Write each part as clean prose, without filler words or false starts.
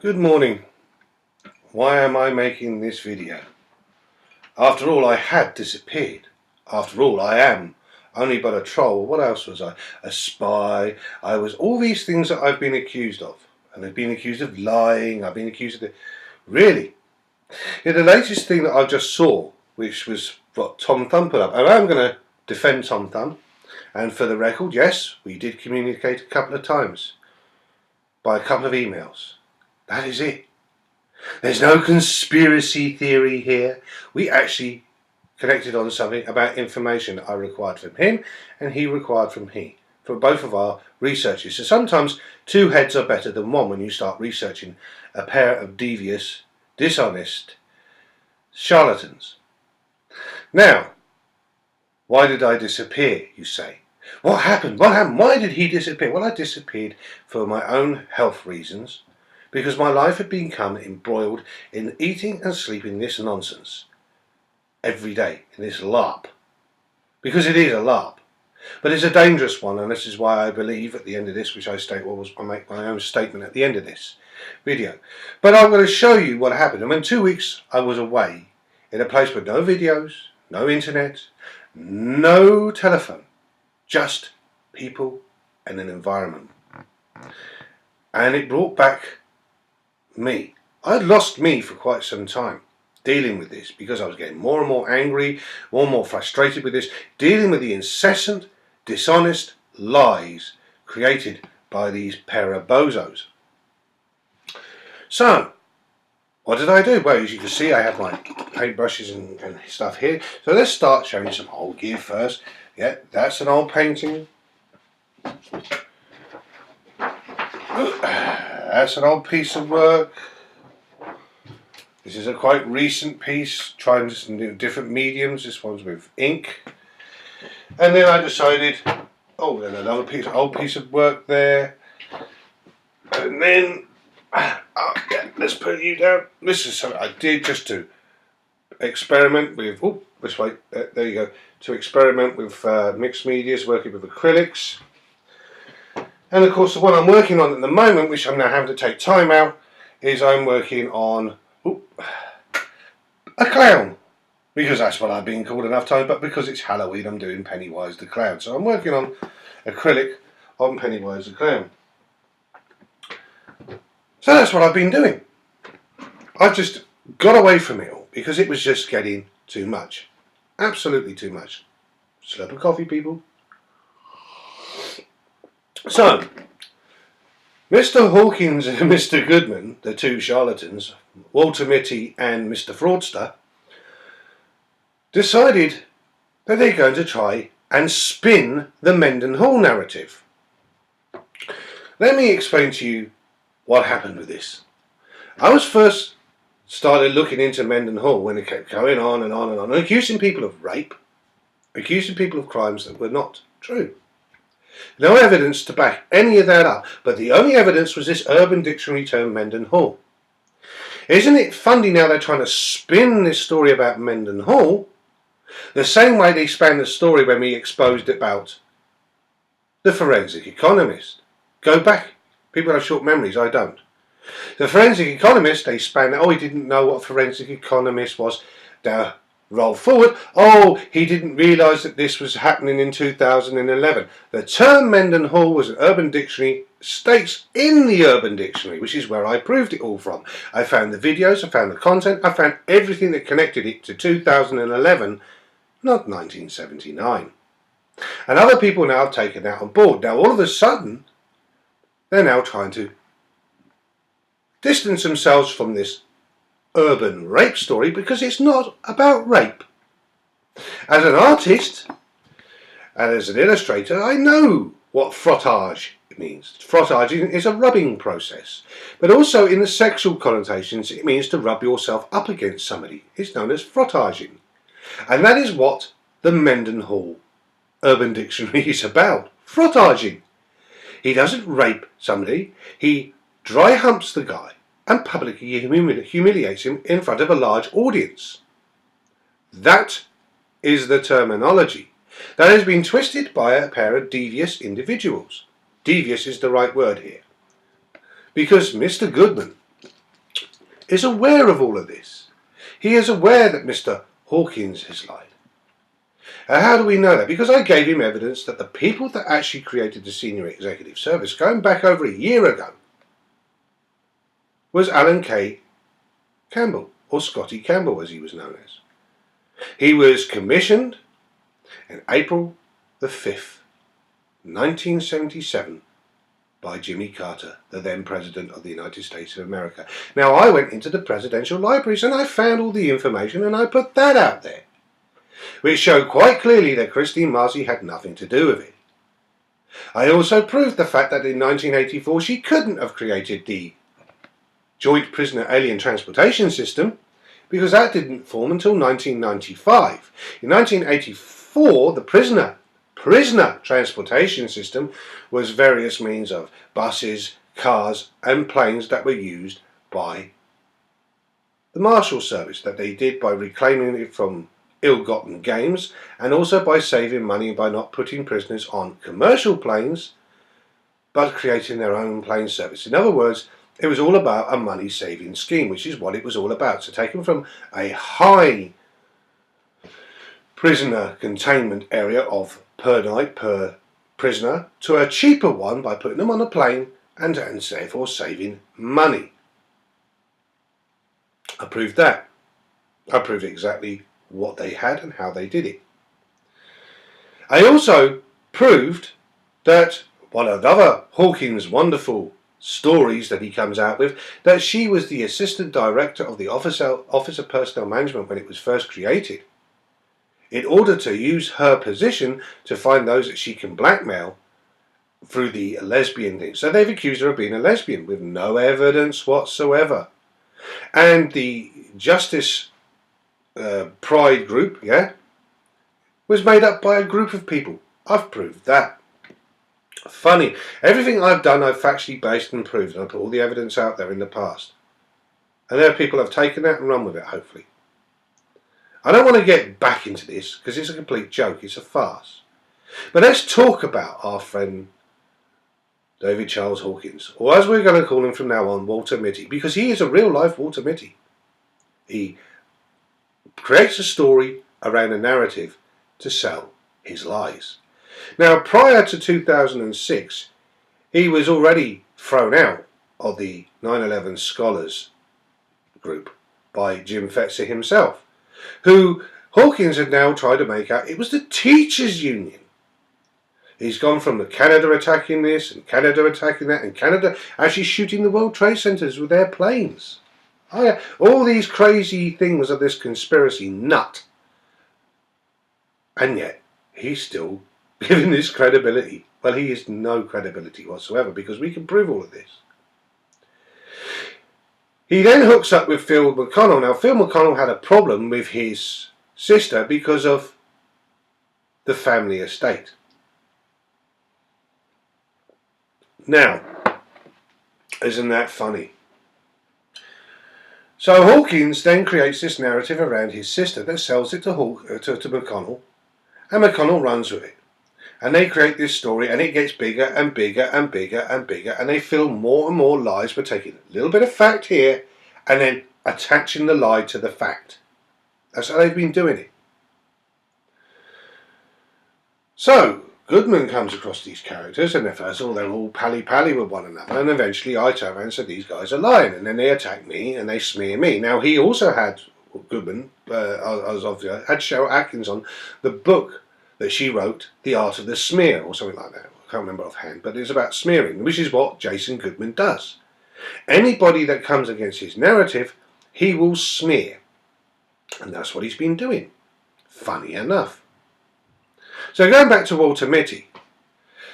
Good morning. Why am I making this video? After all, I had disappeared. After all, I am only but a troll. What else was I? A spy. I was all these things that I've been accused of. And I've been accused of lying. I've been accused of Really? Yeah, the latest thing that I just saw, which was what Tom Thumb put up. And I'm going to defend Tom Thumb. And for the record, yes, we did communicate a couple of times. By a couple of emails. That is it. There's no conspiracy theory here. We actually connected on something about information that I required from him and he required from me, for both of our researches. So sometimes two heads are better than one when you start researching a pair of devious, dishonest charlatans. Now, why did I disappear, you say? What happened? What happened? Why did he disappear? Well, I disappeared for my own health reasons, because my life had become embroiled in eating and sleeping this nonsense every day, in this LARP. Because it is a LARP. But it's a dangerous one, and this is why I believe at the end of this, which I state, well, I make my own statement at the end of this video. But I'm going to show you what happened. And in 2 weeks I was away in a place with no videos, no internet, no telephone, just people and an environment. And it brought back me. I'd lost me for quite some time dealing with this, because I was getting more and more angry, more and more frustrated with this, dealing with the incessant, dishonest lies created by these pair of bozos. So, what did I do? Well, as you can see, I have my paintbrushes and stuff here. So let's start showing some old gear first. Yeah, that's an old painting. That's an old piece of work. This is a quite recent piece, trying some different mediums. This one's with ink. And then I decided, oh, then another old piece of work there. And then, yeah, let's put you down. This is something I did just to experiment with, oh, this way, there you go, to experiment with mixed medias, working with acrylics. And of course the one I'm working on at the moment, which I'm now having to take time out, is I'm working on a clown. Because that's what I've been called enough time, but because it's Halloween I'm doing Pennywise the Clown. So I'm working on acrylic on Pennywise the Clown. So that's what I've been doing. I've just got away from it all because it was just getting too much. Absolutely too much. Slurp of coffee, people. So, Mr. Hawkins and Mr. Goodman, the two charlatans, Walter Mitty and Mr. Fraudster, decided that they're going to try and spin the Mendenhall narrative. Let me explain to you what happened with this. I was first started looking into Mendenhall when it kept going on and on and on, and accusing people of rape, accusing people of crimes that were not true. No evidence to back any of that up, but the only evidence was this Urban Dictionary term Mendenhall. Isn't it funny now they're trying to spin this story about Mendenhall the same way they span the story when we exposed about the forensic economist? Go back. People have short memories, I don't. The forensic economist, they span, oh, he didn't know what a forensic economist was. Now, roll forward, oh, he didn't realise that this was happening in 2011. The term Mendenhall was an Urban Dictionary, states in the Urban Dictionary, which is where I proved it all from. I found the videos, I found the content, I found everything that connected it to 2011, not 1979. And other people now have taken that on board. Now, all of a sudden, they're now trying to distance themselves from this urban rape story because it's not about rape. As an artist and as an illustrator, I know what frottage means. Frottage is a rubbing process, but also in the sexual connotations it means to rub yourself up against somebody. It's known as frottaging, and that is what the Mendenhall Urban Dictionary is about. Frottaging. He doesn't rape somebody, he dry humps the guy and publicly humiliates him in front of a large audience. That is the terminology that has been twisted by a pair of devious individuals. Devious is the right word here. Because Mr. Goodman is aware of all of this. He is aware that Mr. Hawkins has lied. How do we know that? Because I gave him evidence that the people that actually created the Senior Executive Service, going back over a year ago, was Alan K. Campbell, or Scotty Campbell as he was known as. He was commissioned in April the 5th, 1977, by Jimmy Carter, the then President of the United States of America. Now, I went into the presidential libraries and I found all the information and I put that out there, which showed quite clearly that Christine Marcy had nothing to do with it. I also proved the fact that in 1984 she couldn't have created the Joint Prisoner Alien Transportation System, because that didn't form until 1995. In 1984, the prisoner transportation system was various means of buses, cars and planes that were used by the Marshal Service, that they did by reclaiming it from ill-gotten gains, and also by saving money by not putting prisoners on commercial planes but creating their own plane service. In other words, it was all about a money-saving scheme, which is what it was all about. So taken from a high prisoner containment area of per night, per prisoner, to a cheaper one by putting them on a plane and therefore saving money. I proved that. I proved exactly what they had and how they did it. I also proved that one of the other Hawkins' wonderful stories that he comes out with, that she was the assistant director of the Office of Personnel Management when it was first created, in order to use her position to find those that she can blackmail through the lesbian thing. So they've accused her of being a lesbian with no evidence whatsoever. And the Justice Pride group, was made up by a group of people. I've proved that. Funny. Everything I've done I've factually based and proved, and I put all the evidence out there in the past. And there are people who have taken that and run with it, hopefully. I don't want to get back into this because it's a complete joke, it's a farce. But let's talk about our friend David Charles Hawkins, or as we're going to call him from now on, Walter Mitty, because he is a real life Walter Mitty. He creates a story around a narrative to sell his lies. Now, prior to 2006, he was already thrown out of the 9/11 Scholars group by Jim Fetzer himself, who Hawkins had now tried to make out it was the teachers' union. He's gone from the Canada attacking this and Canada attacking that and Canada actually shooting the World Trade Centers with their planes. Oh yeah, all these crazy things of this conspiracy nut. And yet, he's still giving this credibility. Well, he has no credibility whatsoever because we can prove all of this. He then hooks up with Phil McConnell. Now, Phil McConnell had a problem with his sister because of the family estate. Now, isn't that funny? So Hawkins then creates this narrative around his sister that sells it to McConnell, and McConnell runs with it. And they create this story, and it gets bigger and bigger and bigger and bigger, and they fill more and more lies by taking a little bit of fact here and then attaching the lie to the fact. That's how they've been doing it. So Goodman comes across these characters, and first of all they're all pally-pally with one another, and eventually I turn around and say these guys are lying, and then they attack me and they smear me. Now he also had, Goodman, had Cheryl Atkins on the book that she wrote, The Art of the Smear, or something like that. I can't remember offhand, but it's about smearing, which is what Jason Goodman does. Anybody that comes against his narrative, he will smear. And that's what he's been doing. Funny enough. So going back to Walter Mitty.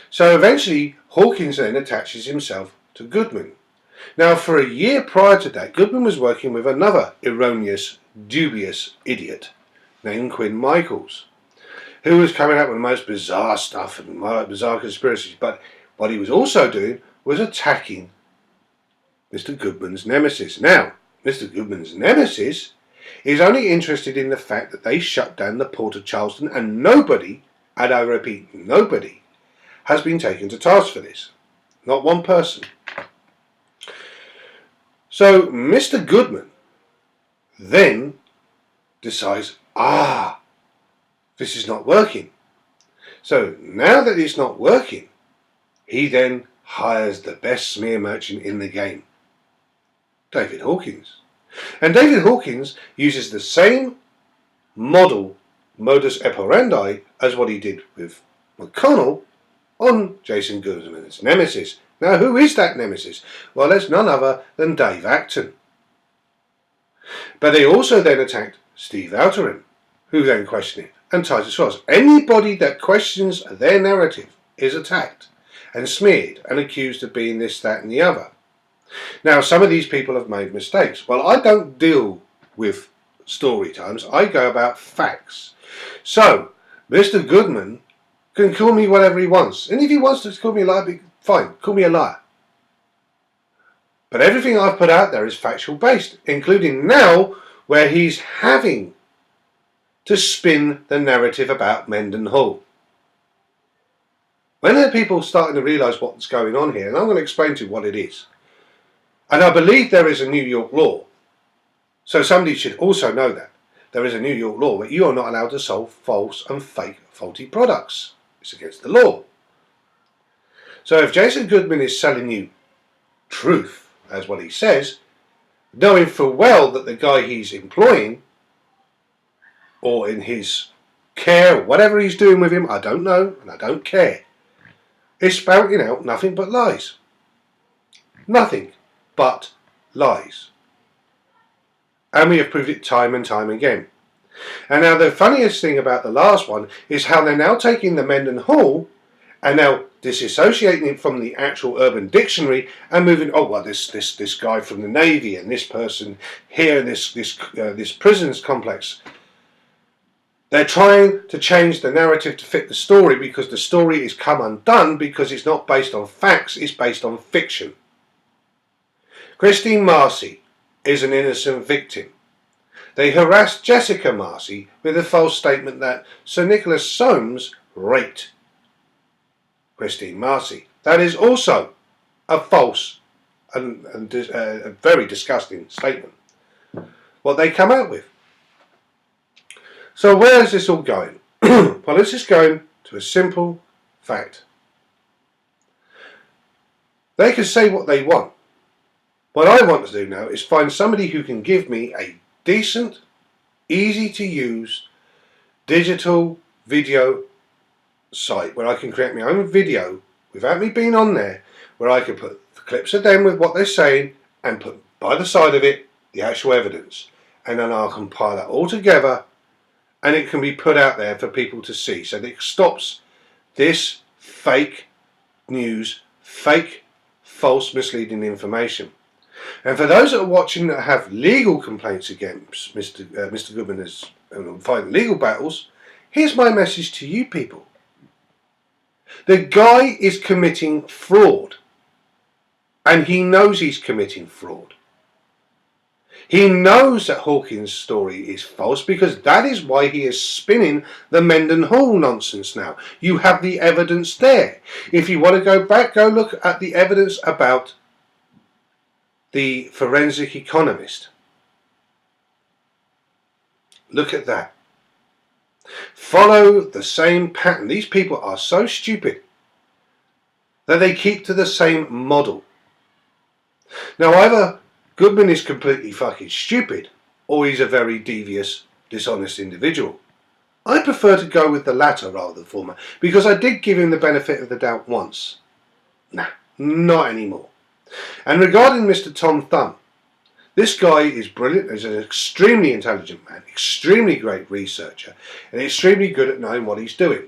So eventually, Hawkins then attaches himself to Goodman. Now, for a year prior to that, Goodman was working with another erroneous, dubious idiot named Quinn Michaels, who was coming up with the most bizarre stuff and bizarre conspiracies. But what he was also doing was attacking Mr. Goodman's nemesis. Now, Mr. Goodman's nemesis is only interested in the fact that they shut down the port of Charleston, and nobody, and I repeat, nobody, has been taken to task for this. Not one person. So, Mr. Goodman then decides, this is not working. So now that it's not working, he then hires the best smear merchant in the game, David Hawkins. And David Hawkins uses the same modus operandi as what he did with McConnell on Jason Goodman's nemesis. Now, who is that nemesis? Well, it's none other than Dave Acton. But they also then attacked Steve Outerin, who then questioned it, and Titus Ross. Anybody that questions their narrative is attacked and smeared and accused of being this, that and the other. Now, some of these people have made mistakes. Well, I don't deal with story times. I go about facts. So, Mr. Goodman can call me whatever he wants. And if he wants to call me a liar, fine, call me a liar. But everything I've put out there is factual based, including now where he's having to spin the narrative about Mendenhall. When are people starting to realise what's going on here? And I'm going to explain to you what it is. And I believe there is a New York law. So somebody should also know that. There is a New York law where you are not allowed to sell false and fake, faulty products. It's against the law. So if Jason Goodman is selling you truth, as what he says, knowing full well that the guy he's employing, or in his care, whatever he's doing with him, I don't know, and I don't care, is spouting out nothing but lies. Nothing but lies. And we have proved it time and time again. And now the funniest thing about the last one is how they're now taking the Mendenhall and now disassociating it from the actual Urban Dictionary and moving, oh well, this guy from the Navy and this person here in this prisons complex. They're trying to change the narrative to fit the story because the story is come undone because it's not based on facts, it's based on fiction. Christine Marcy is an innocent victim. They harassed Jessica Marcy with a false statement that Sir Nicholas Soames raped Christine Marcy. That is also a false and a very disgusting statement. What they come out with. So where is this all going? Well, this is going to a simple fact. They can say what they want. What I want to do now is find somebody who can give me a decent, easy to use digital video site where I can create my own video without me being on there, where I can put the clips of them with what they're saying and put by the side of it the actual evidence, and then I'll compile that all together and it can be put out there for people to see, so that it stops this fake news, fake, false, misleading information. And for those that are watching that have legal complaints against Mr. Goodman and fighting legal battles, here's my message to you people. The guy is committing fraud, and he knows he's committing fraud. He knows that Hawkins' story is false because that is why he is spinning the Mendenhall nonsense now. You have the evidence there. If you want to go back, go look at the evidence about the forensic economist. Look at that. Follow the same pattern. These people are so stupid that they keep to the same model. Now either Goodman is completely fucking stupid or he's a very devious, dishonest individual. I prefer to go with the latter rather than the former because I did give him the benefit of the doubt once. Nah, not anymore. And regarding Mr. Tom Thumb, this guy is brilliant. He's an extremely intelligent man, extremely great researcher, and extremely good at knowing what he's doing.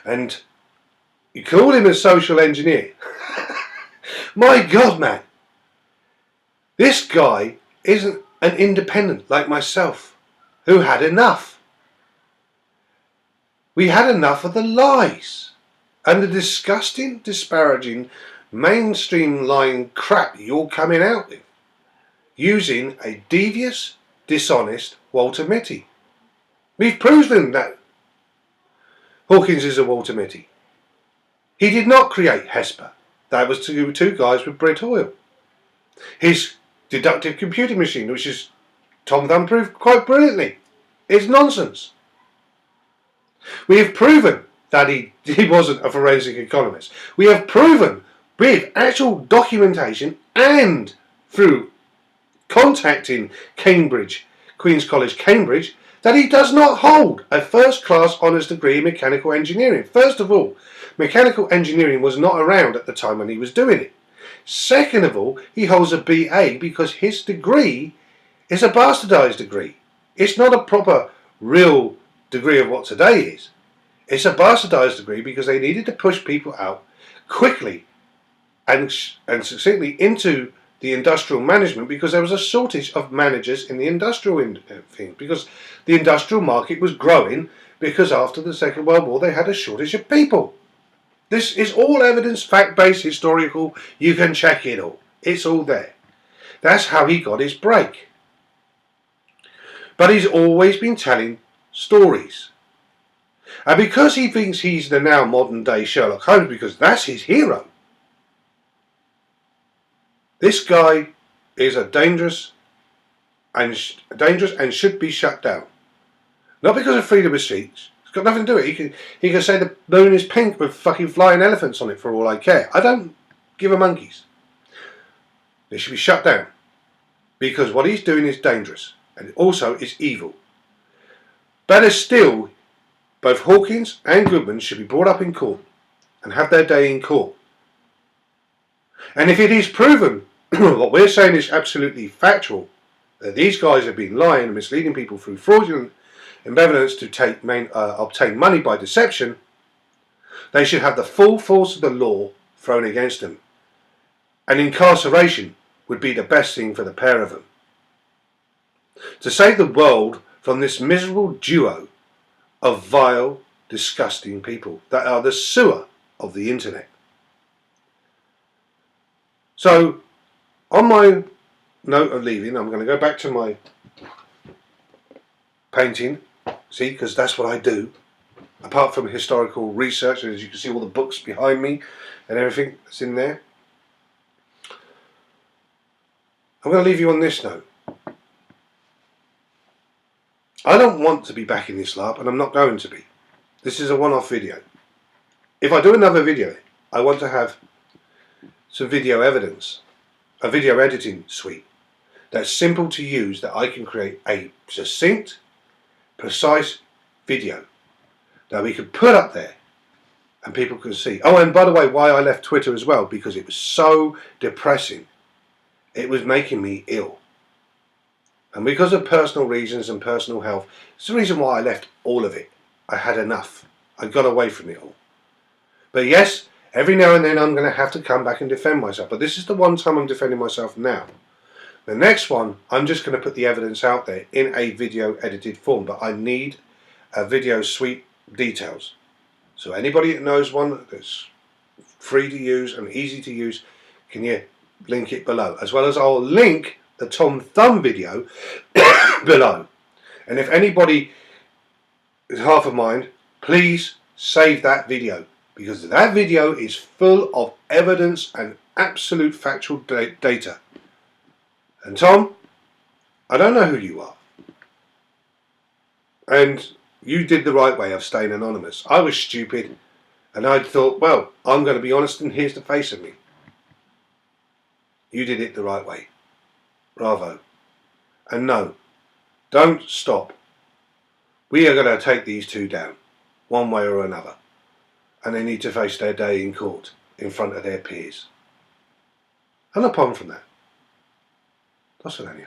And you call him a social engineer. My God, man. This guy isn't an independent like myself, who had enough. We had enough of the lies and the disgusting, disparaging, mainstream lying crap you're coming out with, using a devious, dishonest Walter Mitty. We've proven that Hawkins is a Walter Mitty. He did not create HESPA. That was two guys with Brit oil. His deductive computing machine, which is Tom Thumb proved quite brilliantly. It's nonsense. We have proven that he wasn't a forensic economist. We have proven with actual documentation and through contacting Cambridge, Queen's College, Cambridge, that he does not hold a first-class honours degree in mechanical engineering. First of all, mechanical engineering was not around at the time when he was doing it. Second of all, he holds a BA because his degree is a bastardised degree. It's not a proper, real degree of what today is. It's a bastardised degree because they needed to push people out quickly and succinctly into the industrial management because there was a shortage of managers in the industrial thing, because the industrial market was growing because after the Second World War they had a shortage of people. This is all evidence, fact-based, historical. You can check it all. It's all there. That's how he got his break. But he's always been telling stories. And because he thinks he's the now modern day Sherlock Holmes, because that's his hero, this guy is a dangerous and should be shut down. Not because of freedom of speech. It's got nothing to do with it. He can say the moon is pink with fucking flying elephants on it for all I care. I don't give a monkeys. It should be shut down. Because what he's doing is dangerous. And also is evil. Better still, both Hawkins and Goodman should be brought up in court and have their day in court. And if it is proven, what we're saying is absolutely factual, that these guys have been lying and misleading people through fraudulent evidence to obtain money by deception, they should have the full force of the law thrown against them. And incarceration would be the best thing for the pair of them. To save the world from this miserable duo of vile, disgusting people that are the sewer of the internet. So, on my note of leaving, I'm going to go back to my painting, see, because that's what I do. Apart from historical research, as you can see all the books behind me and everything that's in there. I'm going to leave you on this note. I don't want to be back in this LARP, and I'm not going to be. This is a one-off video. If I do another video, I want to have some video evidence, a video editing suite that's simple to use, that I can create a succinct, precise video that we can put up there and people can see. Oh, and by the way, why I left Twitter as well, because it was so depressing. It was making me ill. And because of personal reasons and personal health, it's the reason why I left all of it. I had enough. I got away from it all. But yes, every now and then I'm going to have to come back and defend myself. But this is the one time I'm defending myself now. The next one, I'm just going to put the evidence out there in a video edited form. But I need a video suite details. So anybody that knows one that's free to use and easy to use, can you link it below? As well as I'll link the Tom Thumb video below. And if anybody is half a mind, please save that video, because that video is full of evidence and absolute factual data. And Tom, I don't know who you are, and you did the right way of staying anonymous. I was stupid, and I thought, well, I'm going to be honest, and here's the face of me. You did it the right way. Bravo. And no, don't stop. We are going to take these two down, one way or another. And they need to face their day in court, in front of their peers. And upon from that, do swydania.